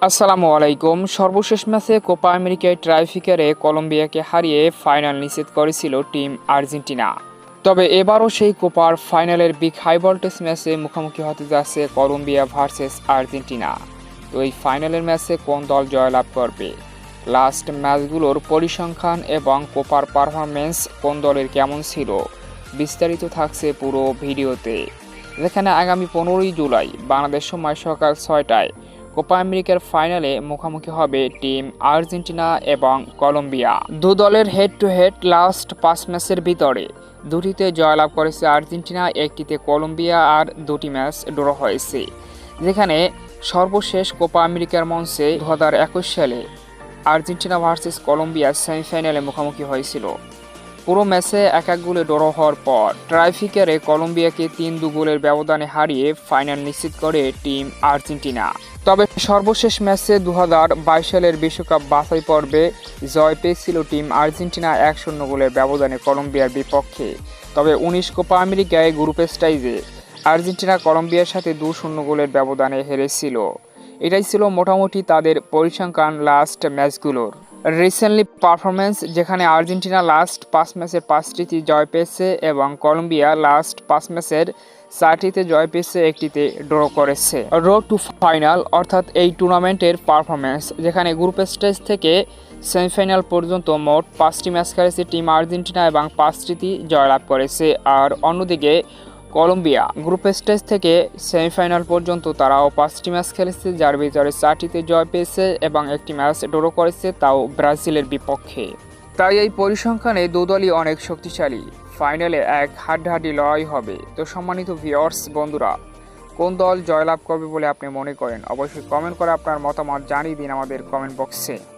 আসসালামু আলাইকুম। সর্বশেষ ম্যাচে কোপা আমেরিকায় ট্রাইফিকারে কলম্বিয়াকে হারিয়ে ফাইনাল নিশ্চিত করেছিল টিম আর্জেন্টিনা। তবে এবারও সেই কোপার ফাইনালের বিগ হাই ভোল্টেজ ম্যাচে মুখোমুখি হতে যাচ্ছে কলম্বিয়া ভার্সেস আর্জেন্টিনা। তো এই ফাইনালের ম্যাচে কোন দল জয়লাভ করবে, লাস্ট ম্যাচগুলোর পরিসংখ্যান এবং কোপার পারফরমেন্স কোন দলের কেমন ছিল, বিস্তারিত থাকছে পুরো ভিডিওতে। যেখানে আগামী 15ই জুলাই বাংলাদেশ সময় সকাল 6টায় কোপা আমেরিকার ফাইনালে মুখোমুখি হবে টিম আর্জেন্টিনা এবং কলম্বিয়া। দু দলের হেড টু হেড লাস্ট 5 ম্যাচের ভিতরে দুটিতে জয়লাভ করেছে আর্জেন্টিনা, একটিতে কলম্বিয়া, আর দুটি ম্যাচ ড্র হয়েছে। যেখানে সর্বশেষ কোপা আমেরিকার মঞ্চে 2021 সালে আর্জেন্টিনা ভার্সেস কলম্বিয়া সেমিফাইনালে মুখোমুখি হয়েছিল। পুরো ম্যাচে 1-1 গোলে ড্র হওয়ার পর ট্রাইফিকারে কলম্বিয়াকে 3-2 গোলের ব্যবধানে হারিয়ে ফাইনাল নিশ্চিত করে টিম আর্জেন্টিনা। তবে সর্বশেষ ম্যাচে 2022 সালের বিশ্বকাপ বাছাই পর্বে জয় পেয়েছিল টিম আর্জেন্টিনা 1-0 গোলের ব্যবধানে কলম্বিয়ার বিপক্ষে। তবে 19 কোপা আমেরিকায় গ্রুপ স্টেজে আর্জেন্টিনা কলম্বিয়ার সাথে 2-0 গোলের ব্যবধানে হেরেছিল। এটাই ছিল মোটামুটি তাদের পরিসংখ্যান লাস্ট ম্যাচগুলোর। রিসেন্টলি পারফরমেন্স, যেখানে আর্জেন্টিনা লাস্ট 5 ম্যাচের 5টিতে জয় পেয়েছে এবং কলম্বিয়া লাস্ট 5 ম্যাচের 4টিতে জয় পেয়েছে, একটিতে ড্র করেছে। রোড টু ফাইনাল অর্থাৎ এই টুর্নামেন্টের পারফরমেন্স, যেখানে গ্রুপ স্টেজ থেকে সেমিফাইনাল পর্যন্ত মোট 5টি ম্যাচ খেলেছে টিম আর্জেন্টিনা এবং 5টিতে জয়লাভ করেছে। আর অন্যদিকে কলম্বিয়া গ্রুপ স্টেজ থেকে সেমিফাইনাল পর্যন্ত তারাও 5টি ম্যাচ খেলেছে, যার ভিতরে 4টিতে জয় পেয়েছে এবং একটি ম্যাচ ড্র করেছে, তাও ব্রাজিলের বিপক্ষে। তাই এই পরিসংখ্যানে দুদলই অনেক শক্তিশালী। ফাইনালে এক হাড্ডাহাড্ডি লড়াই হবে। তো সম্মানিত ভিউয়ার্স বন্ধুরা, কোন দল জয়লাভ করবে বলে আপনি মনে করেন? অবশ্যই কমেন্ট করে আপনার মতামত জানিয়ে দিন আমাদের কমেন্ট বক্সে।